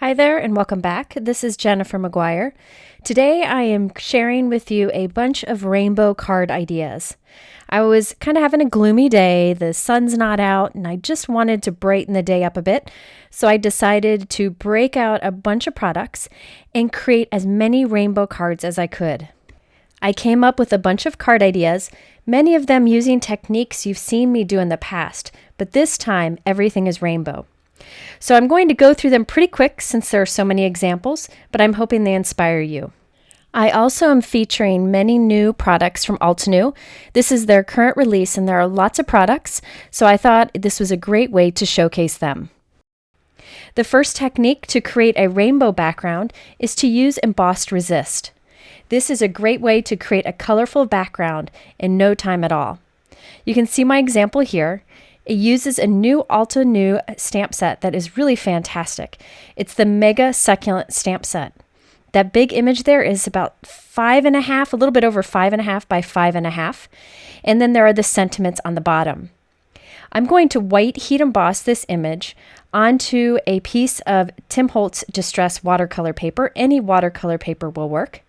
Hi there and welcome back. This is Jennifer McGuire. Today I am sharing with you a bunch of rainbow card ideas. I was kind of having a gloomy day, the sun's not out, and I just wanted to brighten the day up a bit. So I decided to break out a bunch of products and create as many rainbow cards as I could. I came up with a bunch of card ideas, many of them using techniques you've seen me do in the past, but this time everything is rainbow. So I'm going to go through them pretty quick since there are so many examples, but I'm hoping they inspire you. I also am featuring many new products from Altenew. This is their current release and there are lots of products, so I thought this was a great way to showcase them. The first technique to create a rainbow background is to use embossed resist. This is a great way to create a colorful background in no time at all. You can see my example here. It uses a new Altenew stamp set that is really fantastic. It's the Mega Succulent stamp set. That big image there is about 5.5, a little bit over 5.5 by 5.5. And then there are the sentiments on the bottom. I'm going to white heat emboss this image onto a piece of Tim Holtz Distress watercolor paper. Any watercolor paper will work.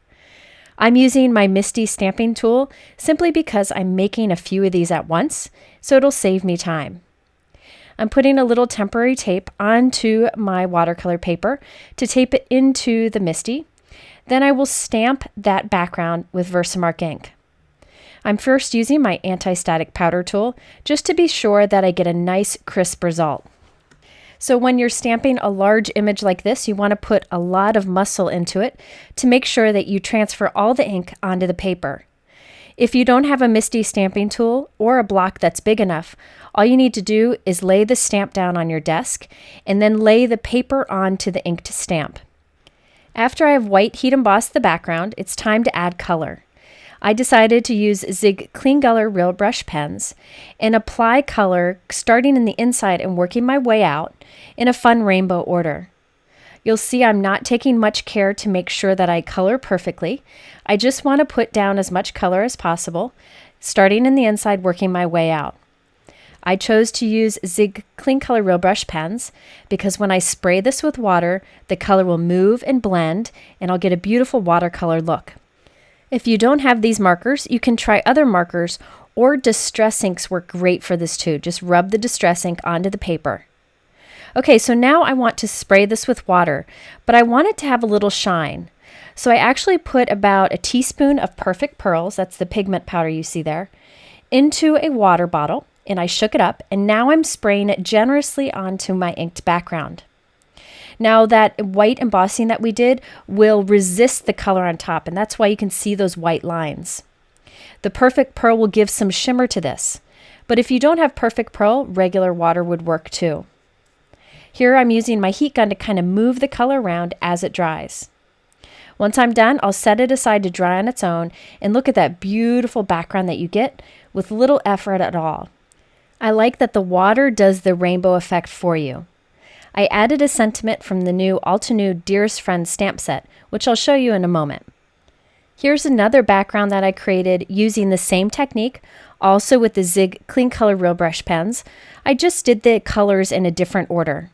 I'm using my MISTI stamping tool simply because I'm making a few of these at once, so it'll save me time. I'm putting a little temporary tape onto my watercolor paper to tape it into the MISTI. Then I will stamp that background with VersaMark Ink. I'm first using my anti-static powder tool just to be sure that I get a nice crisp result. So when you're stamping a large image like this, you want to put a lot of muscle into it to make sure that you transfer all the ink onto the paper. If you don't have a MISTI stamping tool or a block that's big enough, all you need to do is lay the stamp down on your desk and then lay the paper onto the ink to stamp. After I have white heat embossed the background, it's time to add color. I decided to use Zig Clean Color Real Brush pens and apply color starting in the inside and working my way out in a fun rainbow order. You'll see I'm not taking much care to make sure that I color perfectly. I just want to put down as much color as possible, starting in the inside, working my way out. I chose to use Zig Clean Color Real Brush pens because when I spray this with water, the color will move and blend and I'll get a beautiful watercolor look. If you don't have these markers, you can try other markers, or distress inks work great for this too. Just rub the distress ink onto the paper. Okay, so now I want to spray this with water, but I want it to have a little shine. So I actually put about a teaspoon of Perfect Pearls, that's the pigment powder you see there, into a water bottle, and I shook it up, and now I'm spraying it generously onto my inked background. Now that white embossing that we did will resist the color on top, and that's why you can see those white lines. The Perfect Pearl will give some shimmer to this, but if you don't have Perfect Pearl, regular water would work too. Here I'm using my heat gun to kind of move the color around as it dries. Once I'm done, I'll set it aside to dry on its own, and look at that beautiful background that you get with little effort at all. I like that the water does the rainbow effect for you. I added a sentiment from the new Altenew Dearest Friend stamp set, which I'll show you in a moment. Here's another background that I created using the same technique, also with the Zig Clean Color Real Brush pens. I just did the colors in a different order.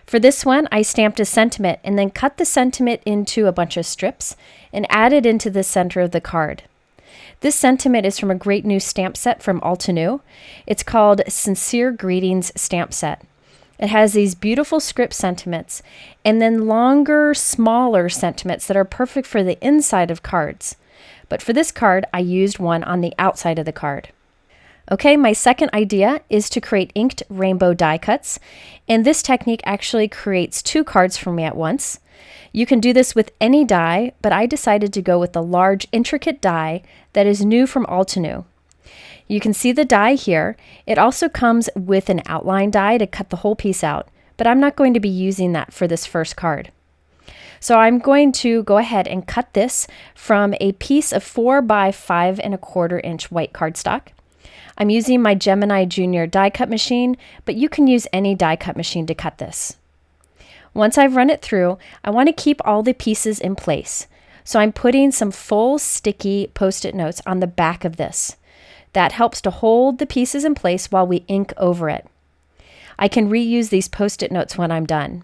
For this one, I stamped a sentiment and then cut the sentiment into a bunch of strips and added into the center of the card. This sentiment is from a great new stamp set from Altenew. It's called Sincere Greetings Stamp Set. It has these beautiful script sentiments and then longer, smaller sentiments that are perfect for the inside of cards. But for this card, I used one on the outside of the card. Okay, my second idea is to create inked rainbow die cuts, and this technique actually creates 2 cards for me at once. You can do this with any die, but I decided to go with the large, intricate die that is new from Altenew. You can see the die here. It also comes with an outline die to cut the whole piece out, but I'm not going to be using that for this first card. So I'm going to go ahead and cut this from a piece of 4 by 5.25 inch white cardstock. I'm using my Gemini Junior die cut machine, but you can use any die cut machine to cut this. Once I've run it through, I want to keep all the pieces in place. So I'm putting some full sticky Post-it notes on the back of this. That helps to hold the pieces in place while we ink over it. I can reuse these Post-it notes when I'm done.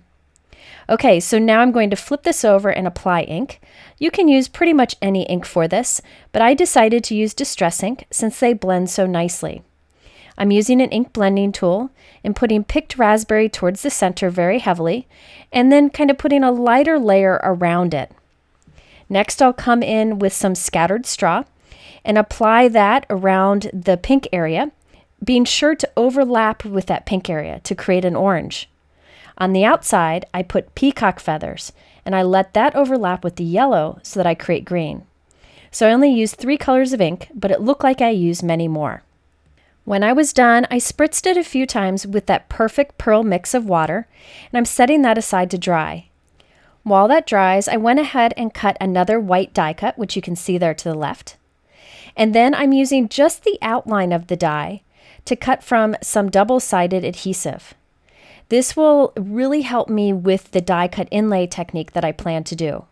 Okay, so now I'm going to flip this over and apply ink. You can use pretty much any ink for this, but I decided to use Distress ink since they blend so nicely. I'm using an ink blending tool and putting picked raspberry towards the center very heavily, and then kind of putting a lighter layer around it. Next, I'll come in with some scattered straw and apply that around the pink area, being sure to overlap with that pink area to create an orange. On the outside, I put peacock feathers, and I let that overlap with the yellow so that I create green. So I only used 3 colors of ink, but it looked like I used many more. When I was done, I spritzed it a few times with that perfect pearl mix of water, and I'm setting that aside to dry. While that dries, I went ahead and cut another white die cut, which you can see there to the left. And then I'm using just the outline of the die to cut from some double-sided adhesive. This will really help me with the die cut inlay technique that I plan to do.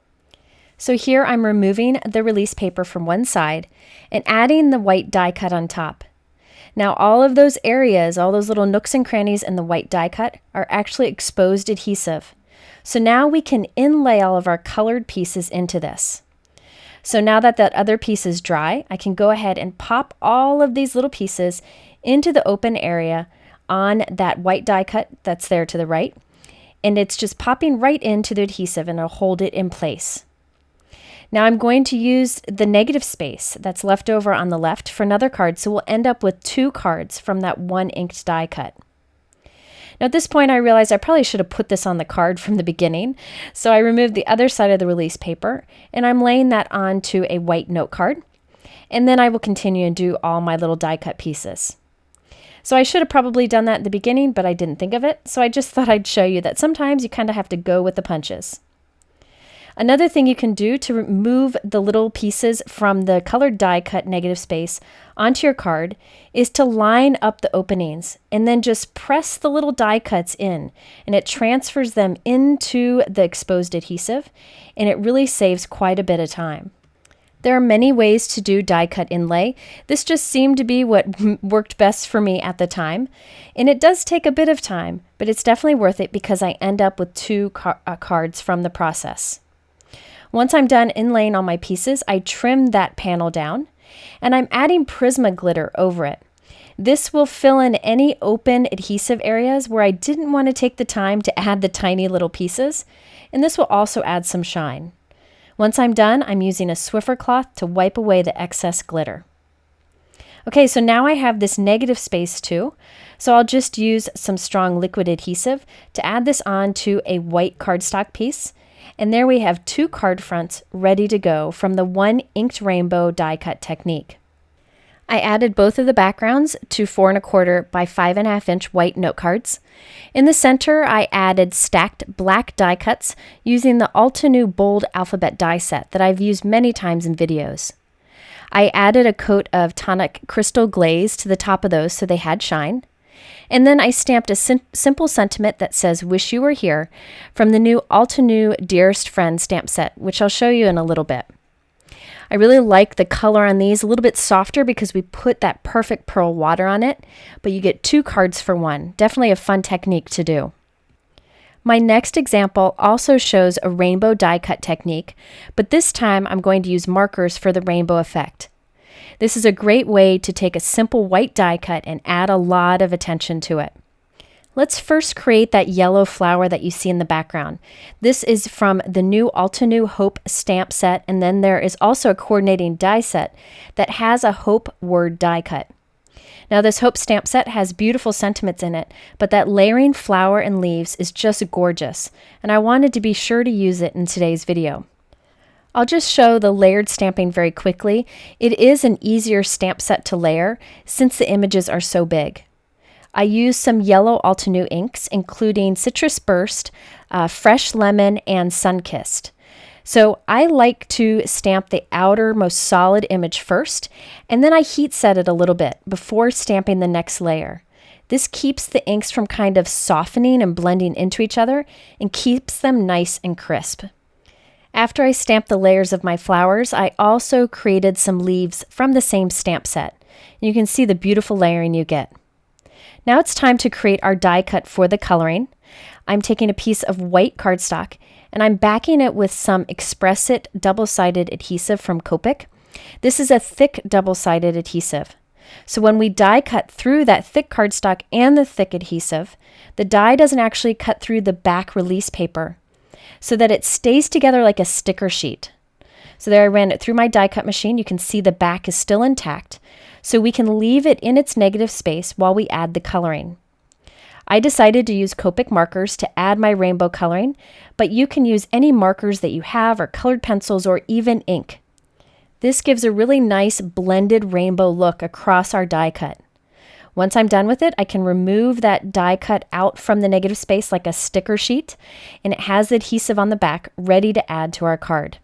So here I'm removing the release paper from one side and adding the white die cut on top. Now all of those areas, all those little nooks and crannies in the white die cut are actually exposed adhesive. So now we can inlay all of our colored pieces into this. So now that that other piece is dry, I can go ahead and pop all of these little pieces into the open area on that white die cut that's there to the right, and it's just popping right into the adhesive and it'll hold it in place. Now I'm going to use the negative space that's left over on the left for another card, so we'll end up with 2 cards from that one inked die cut. Now at this point I realized I probably should have put this on the card from the beginning, so I removed the other side of the release paper and I'm laying that onto a white note card, and then I will continue and do all my little die cut pieces. So I should have probably done that at the beginning, but I didn't think of it, so I just thought I'd show you that sometimes you kind of have to go with the punches. Another thing you can do to remove the little pieces from the colored die cut negative space onto your card is to line up the openings and then just press the little die cuts in, and it transfers them into the exposed adhesive, and it really saves quite a bit of time. There are many ways to do die cut inlay. This just seemed to be what worked best for me at the time. And it does take a bit of time, but it's definitely worth it because I end up with 2 cards from the process. Once I'm done inlaying all my pieces, I trim that panel down, and I'm adding Prisma glitter over it. This will fill in any open adhesive areas where I didn't want to take the time to add the tiny little pieces, and this will also add some shine. Once I'm done, I'm using a Swiffer cloth to wipe away the excess glitter. Okay, so now I have this negative space too, so I'll just use some strong liquid adhesive to add this on to a white cardstock piece, and there we have 2 card fronts ready to go from the one inked rainbow die cut technique. I added both of the backgrounds to 4 1/4 by 5 1/2 inch white note cards. In the center, I added stacked black die cuts using the Altenew bold alphabet die set that I've used many times in videos. I added a coat of tonic crystal glaze to the top of those so they had shine. And then I stamped a simple sentiment that says, "Wish you were here," from the new Altenew Dearest Friend stamp set, which I'll show you in a little bit. I really like the color on these, a little bit softer because we put that perfect pearl water on it, but you get 2 cards for 1. Definitely a fun technique to do. My next example also shows a rainbow die cut technique, but this time I'm going to use markers for the rainbow effect. This is a great way to take a simple white die cut and add a lot of attention to it. Let's first create that yellow flower that you see in the background. This is from the new Altenew Hope stamp set, and then there is also a coordinating die set that has a Hope word die cut. Now this Hope stamp set has beautiful sentiments in it, but that layering flower and leaves is just gorgeous, and I wanted to be sure to use it in today's video. I'll just show the layered stamping very quickly. It is an easier stamp set to layer since the images are so big. I used some yellow Altenew inks, including Citrus Burst, Fresh Lemon, and Sunkissed. So I like to stamp the outer, most solid image first, and then I heat set it a little bit before stamping the next layer. This keeps the inks from kind of softening and blending into each other and keeps them nice and crisp. After I stamped the layers of my flowers, I also created some leaves from the same stamp set. You can see the beautiful layering you get. Now it's time to create our die cut for the coloring. I'm taking a piece of white cardstock and I'm backing it with some Express It double-sided adhesive from Copic. This is a thick double-sided adhesive. So when we die cut through that thick cardstock and the thick adhesive, the die doesn't actually cut through the back release paper so that it stays together like a sticker sheet. So there I ran it through my die cut machine. You can see the back is still intact. So we can leave it in its negative space while we add the coloring. I decided to use Copic markers to add my rainbow coloring, but you can use any markers that you have or colored pencils or even ink. This gives a really nice blended rainbow look across our die cut. Once I'm done with it, I can remove that die cut out from the negative space like a sticker sheet, and it has the adhesive on the back ready to add to our card.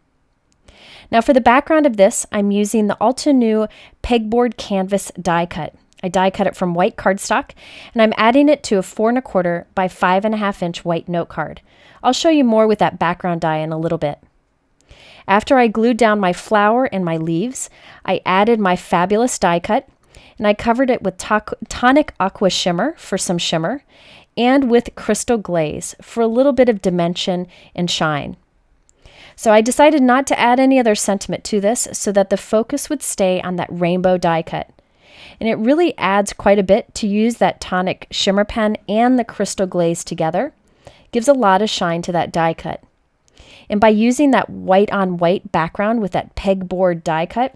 Now for the background of this, I'm using the Altenew Pegboard canvas die cut. I die cut it from white cardstock, and I'm adding it to a 4 1/4 by 5.5 inch white note card. I'll show you more with that background die in a little bit. After I glued down my flower and my leaves, I added my fabulous die cut, and I covered it with tonic aqua shimmer for some shimmer, and with crystal glaze for a little bit of dimension and shine. So I decided not to add any other sentiment to this so that the focus would stay on that rainbow die cut. And it really adds quite a bit to use that tonic shimmer pen and the crystal glaze together. Gives a lot of shine to that die cut. And by using that white on white background with that pegboard die cut,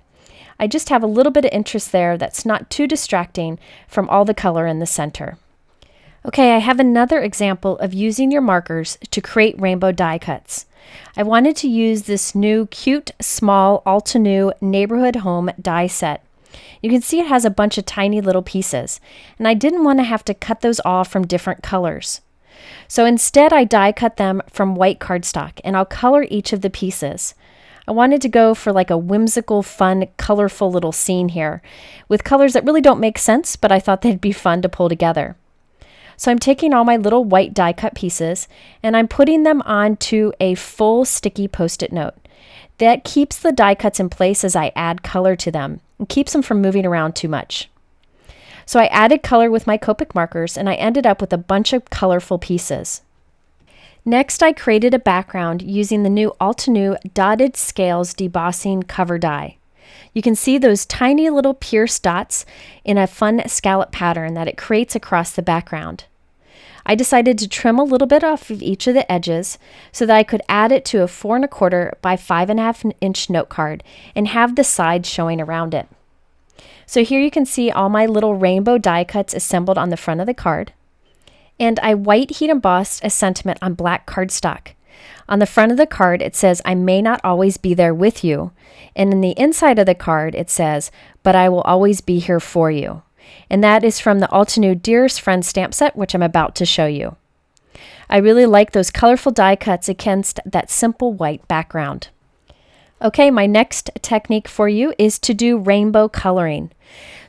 I just have a little bit of interest there that's not too distracting from all the color in the center. Okay, I have another example of using your markers to create rainbow die cuts. I wanted to use this new cute, small Altenew neighborhood home die set. You can see it has a bunch of tiny little pieces, and I didn't want to have to cut those off from different colors. So instead I die cut them from white cardstock, and I'll color each of the pieces. I wanted to go for like a whimsical, fun, colorful little scene here with colors that really don't make sense, but I thought they'd be fun to pull together. So I'm taking all my little white die cut pieces and I'm putting them onto a full sticky Post-it note. That keeps the die cuts in place as I add color to them and keeps them from moving around too much. So I added color with my Copic markers and I ended up with a bunch of colorful pieces. Next, I created a background using the new Altenew Dotted Scales Debossing cover die. You can see those tiny little pierced dots in a fun scallop pattern that it creates across the background. I decided to trim a little bit off of each of the edges so that I could add it to a 4 1/4 by 5.5 inch note card and have the sides showing around it. So here you can see all my little rainbow die cuts assembled on the front of the card. And I white heat embossed a sentiment on black cardstock. On the front of the card, it says, "I may not always be there with you." And in the inside of the card, it says, "But I will always be here for you." And that is from the Altenew Dearest Friend stamp set, which I'm about to show you. I really like those colorful die cuts against that simple white background. Okay, my next technique for you is to do rainbow coloring.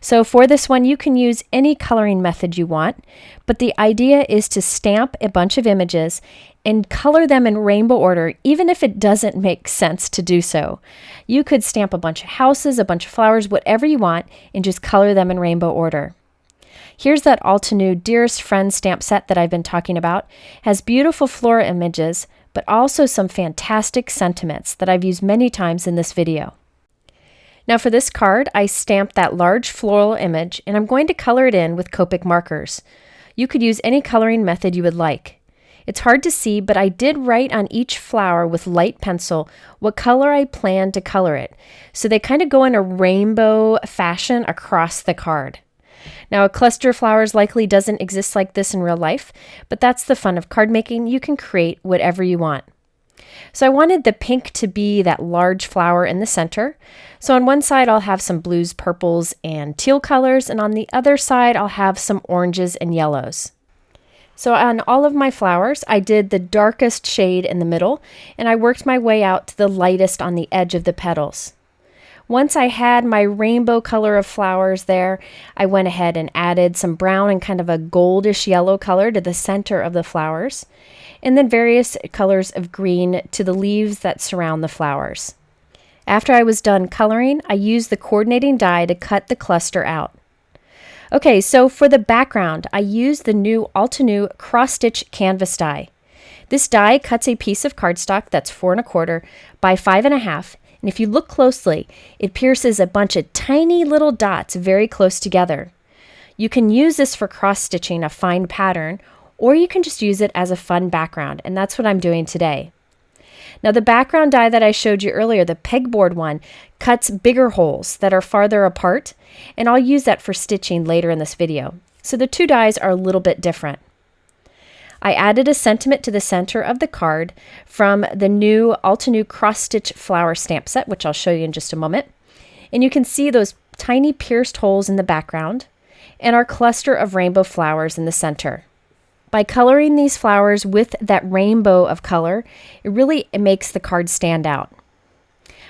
So for this one, you can use any coloring method you want, but the idea is to stamp a bunch of images and color them in rainbow order, even if it doesn't make sense to do so. You could stamp a bunch of houses, a bunch of flowers, whatever you want, and just color them in rainbow order. Here's that Altenew Dearest Friend stamp set that I've been talking about. It has beautiful flora images, but also some fantastic sentiments that I've used many times in this video. Now for this card, I stamped that large floral image, and I'm going to color it in with Copic markers. You could use any coloring method you would like. It's hard to see, but I did write on each flower with light pencil what color I planned to color it. So they kind of go in a rainbow fashion across the card. Now a cluster of flowers likely doesn't exist like this in real life, but that's the fun of card making. You can create whatever you want. So I wanted the pink to be that large flower in the center. So on one side I'll have some blues, purples, and teal colors, and on the other side I'll have some oranges and yellows. So on all of my flowers, I did the darkest shade in the middle, and I worked my way out to the lightest on the edge of the petals. Once I had my rainbow color of flowers there, I went ahead and added some brown and kind of a goldish yellow color to the center of the flowers, and then various colors of green to the leaves that surround the flowers. After I was done coloring, I used the coordinating die to cut the cluster out. Okay, so for the background, I used the new Altenew cross stitch canvas die. This die cuts a piece of cardstock that's 4 1/4 by 5 1/2, and if you look closely, it pierces a bunch of tiny little dots very close together. You can use this for cross stitching a fine pattern, or you can just use it as a fun background, and that's what I'm doing today. Now the background die that I showed you earlier, the pegboard one, cuts bigger holes that are farther apart, and I'll use that for stitching later in this video. So the two dies are a little bit different. I added a sentiment to the center of the card from the new Altenew cross stitch flower stamp set, which I'll show you in just a moment. And you can see those tiny pierced holes in the background and our cluster of rainbow flowers in the center. By coloring these flowers with that rainbow of color, it really makes the card stand out.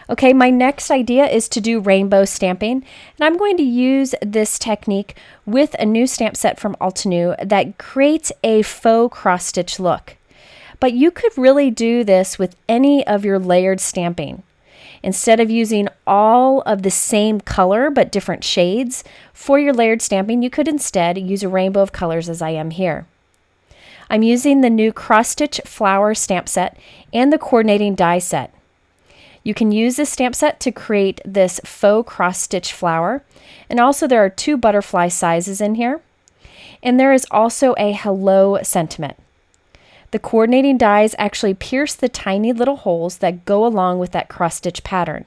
Okay, my next idea is to do rainbow stamping, and I'm going to use this technique with a new stamp set from Altenew that creates a faux cross-stitch look. But you could really do this with any of your layered stamping. Instead of using all of the same color but different shades for your layered stamping, you could instead use a rainbow of colors as I am here. I'm using the new cross-stitch flower stamp set and the coordinating die set. You can use this stamp set to create this faux cross-stitch flower, and also there are 2 butterfly sizes in here, and there is also a hello sentiment. The coordinating dies actually pierce the tiny little holes that go along with that cross-stitch pattern.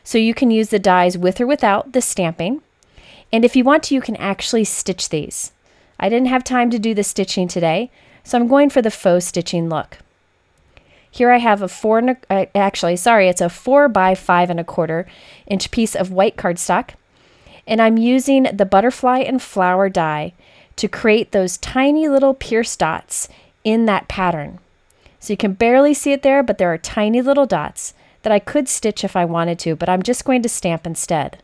So you can use the dies with or without the stamping, and if you want to, you can actually stitch these. I didn't have time to do the stitching today, so I'm going for the faux stitching look. Here I have a 4 by 5 1/4 inch piece of white cardstock, and I'm using the butterfly and flower die to create those tiny little pierced dots in that pattern. So you can barely see it there, but there are tiny little dots that I could stitch if I wanted to, but I'm just going to stamp instead.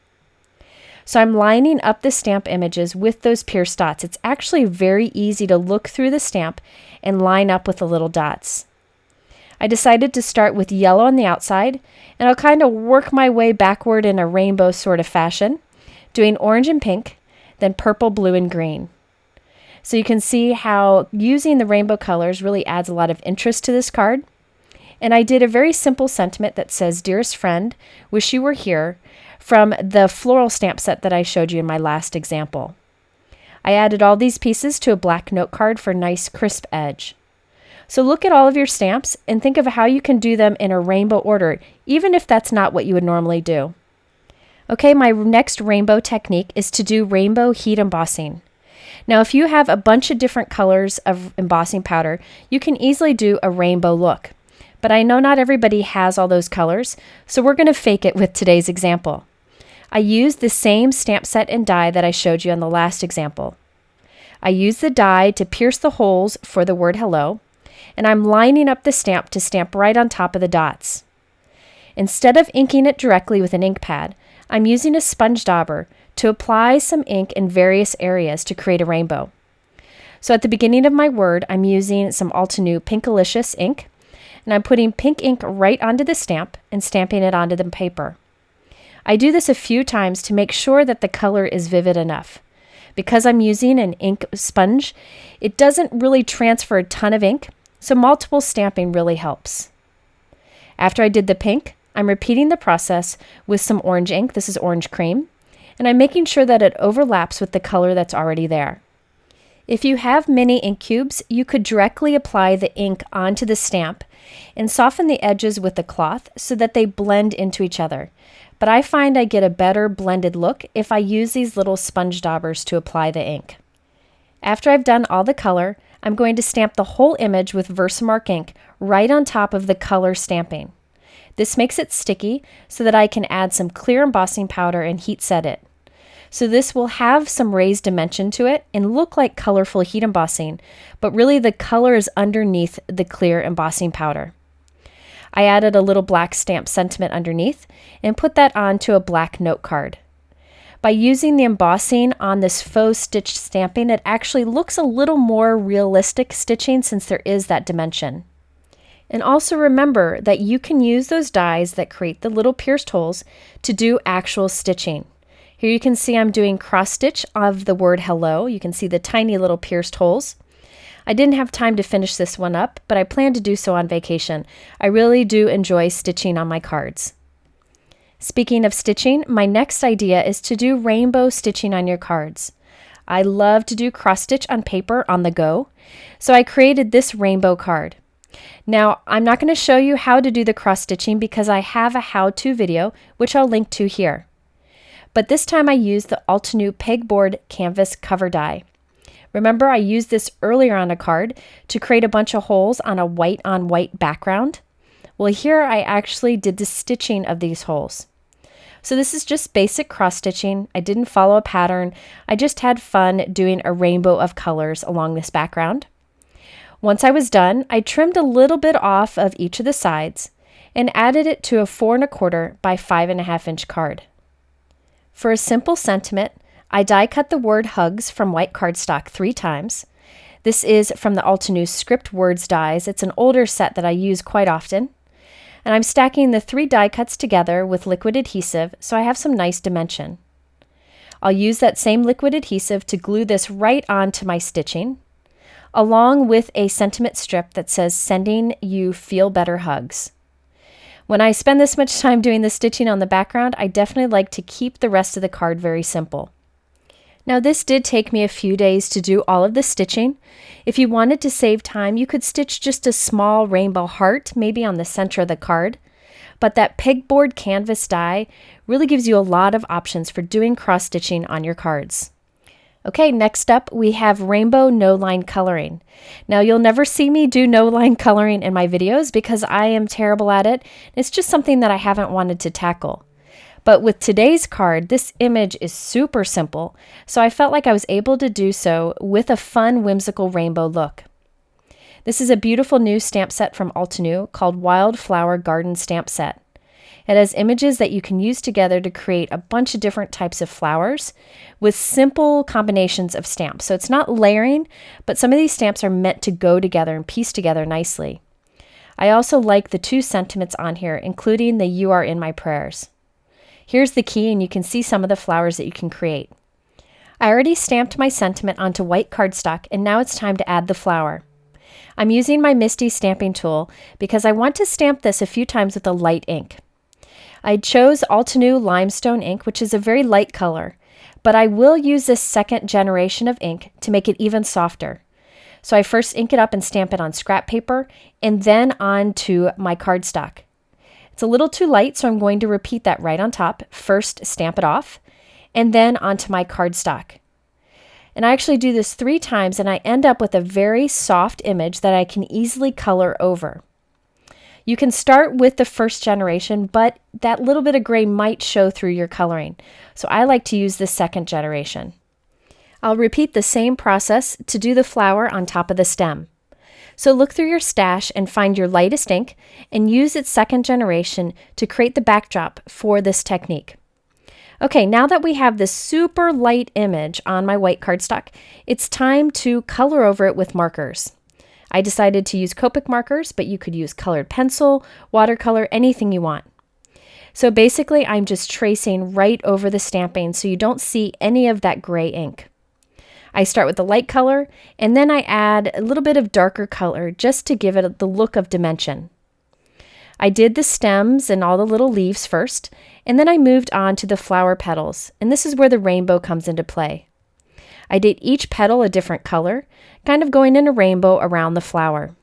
So I'm lining up the stamp images with those pierced dots. It's actually very easy to look through the stamp and line up with the little dots. I decided to start with yellow on the outside, and I'll kind of work my way backward in a rainbow sort of fashion, doing orange and pink, then purple, blue, and green. So you can see how using the rainbow colors really adds a lot of interest to this card. And I did a very simple sentiment that says, "Dearest friend, wish you were here," from the floral stamp set that I showed you in my last example. I added all these pieces to a black note card for a nice crisp edge. So look at all of your stamps and think of how you can do them in a rainbow order, even if that's not what you would normally do. Okay, my next rainbow technique is to do rainbow heat embossing. Now, if you have a bunch of different colors of embossing powder, you can easily do a rainbow look. But I know not everybody has all those colors, so we're going to fake it with today's example. I used the same stamp set and die that I showed you in the last example. I used the die to pierce the holes for the word hello, and I'm lining up the stamp to stamp right on top of the dots. Instead of inking it directly with an ink pad, I'm using a sponge dauber to apply some ink in various areas to create a rainbow. So at the beginning of my word, I'm using some Altenew Pinkalicious ink, and I'm putting pink ink right onto the stamp and stamping it onto the paper. I do this a few times to make sure that the color is vivid enough. Because I'm using an ink sponge, it doesn't really transfer a ton of ink, so multiple stamping really helps. After I did the pink, I'm repeating the process with some orange ink. This is orange cream, and I'm making sure that it overlaps with the color that's already there. If you have mini ink cubes, you could directly apply the ink onto the stamp and soften the edges with the cloth so that they blend into each other. But I find I get a better blended look if I use these little sponge daubers to apply the ink. After I've done all the color, I'm going to stamp the whole image with VersaMark ink right on top of the color stamping. This makes it sticky so that I can add some clear embossing powder and heat set it. So this will have some raised dimension to it and look like colorful heat embossing, but really the color is underneath the clear embossing powder. I added a little black stamp sentiment underneath and put that onto a black note card. By using the embossing on this faux stitch stamping, it actually looks a little more realistic stitching since there is that dimension. And also remember that you can use those dies that create the little pierced holes to do actual stitching. Here you can see I'm doing cross stitch of the word hello. You can see the tiny little pierced holes. I didn't have time to finish this one up, but I plan to do so on vacation. I really do enjoy stitching on my cards. Speaking of stitching, my next idea is to do rainbow stitching on your cards. I love to do cross stitch on paper on the go, so I created this rainbow card. Now, I'm not going to show you how to do the cross stitching because I have a how-to video, which I'll link to here. But this time I used the Altenew Pegboard canvas cover die. Remember, I used this earlier on a card to create a bunch of holes on a white-on-white background? Well, here I actually did the stitching of these holes. So this is just basic cross stitching. I didn't follow a pattern. I just had fun doing a rainbow of colors along this background. Once I was done, I trimmed a little bit off of each of the sides and added it to a 4 1/4 by 5.5 inch card. For a simple sentiment, I die cut the word hugs from white cardstock 3 times. This is from the Altenew Script Words dies. It's an older set that I use quite often. And I'm stacking the 3 die cuts together with liquid adhesive so I have some nice dimension. I'll use that same liquid adhesive to glue this right onto my stitching, along with a sentiment strip that says, "Sending you feel better hugs." When I spend this much time doing the stitching on the background, I definitely like to keep the rest of the card very simple. Now this did take me a few days to do all of the stitching. If you wanted to save time, you could stitch just a small rainbow heart, maybe on the center of the card. But that pegboard canvas die really gives you a lot of options for doing cross stitching on your cards. Okay, next up we have rainbow no-line coloring. Now you'll never see me do no-line coloring in my videos because I am terrible at it. It's just something that I haven't wanted to tackle. But with today's card, this image is super simple, so I felt like I was able to do so with a fun, whimsical rainbow look. This is a beautiful new stamp set from Altenew called Wildflower Garden Stamp Set. It has images that you can use together to create a bunch of different types of flowers with simple combinations of stamps. So it's not layering, but some of these stamps are meant to go together and piece together nicely. I also like the 2 sentiments on here, including the "You are in my prayers." Here's the key, and you can see some of the flowers that you can create. I already stamped my sentiment onto white cardstock, and now it's time to add the flower. I'm using my MISTI stamping tool because I want to stamp this a few times with a light ink. I chose Altenew Limestone ink, which is a very light color, but I will use this 2nd generation of ink to make it even softer. So I first ink it up and stamp it on scrap paper, and then onto my cardstock. It's a little too light, so I'm going to repeat that right on top. First, stamp it off, and then onto my cardstock. And I actually do this 3 times, and I end up with a very soft image that I can easily color over. You can start with the 1st generation, but that little bit of gray might show through your coloring. So I like to use the 2nd generation. I'll repeat the same process to do the flower on top of the stem. So look through your stash and find your lightest ink and use its 2nd generation to create the backdrop for this technique. Okay, now that we have this super light image on my white cardstock, it's time to color over it with markers. I decided to use Copic markers, but you could use colored pencil, watercolor, anything you want. So basically, I'm just tracing right over the stamping so you don't see any of that gray ink. I start with the light color, and then I add a little bit of darker color just to give it the look of dimension. I did the stems and all the little leaves first, and then I moved on to the flower petals, and this is where the rainbow comes into play. I did each petal a different color, kind of going in a rainbow around the flower.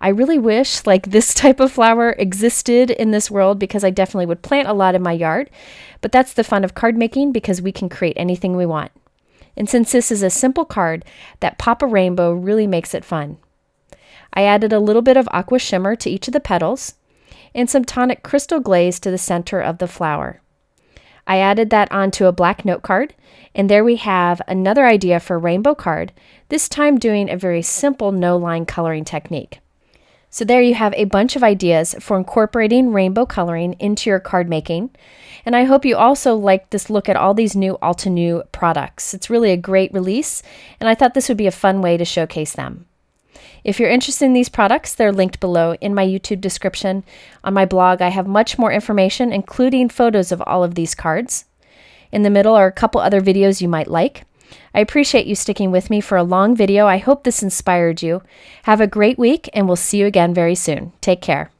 I really wish this type of flower existed in this world because I definitely would plant a lot in my yard, but that's the fun of card making because we can create anything we want. And since this is a simple card, that pop of rainbow really makes it fun. I added a little bit of aqua shimmer to each of the petals and some tonic crystal glaze to the center of the flower. I added that onto a black note card, and there we have another idea for a rainbow card, this time doing a very simple no-line coloring technique. So there you have a bunch of ideas for incorporating rainbow coloring into your card making. And I hope you also like this look at all these new Altenew products. It's really a great release, and I thought this would be a fun way to showcase them. If you're interested in these products, they're linked below in my YouTube description. On my blog, I have much more information, including photos of all of these cards. In the middle are a couple other videos you might like. I appreciate you sticking with me for a long video. I hope this inspired you. Have a great week, and we'll see you again very soon. Take care.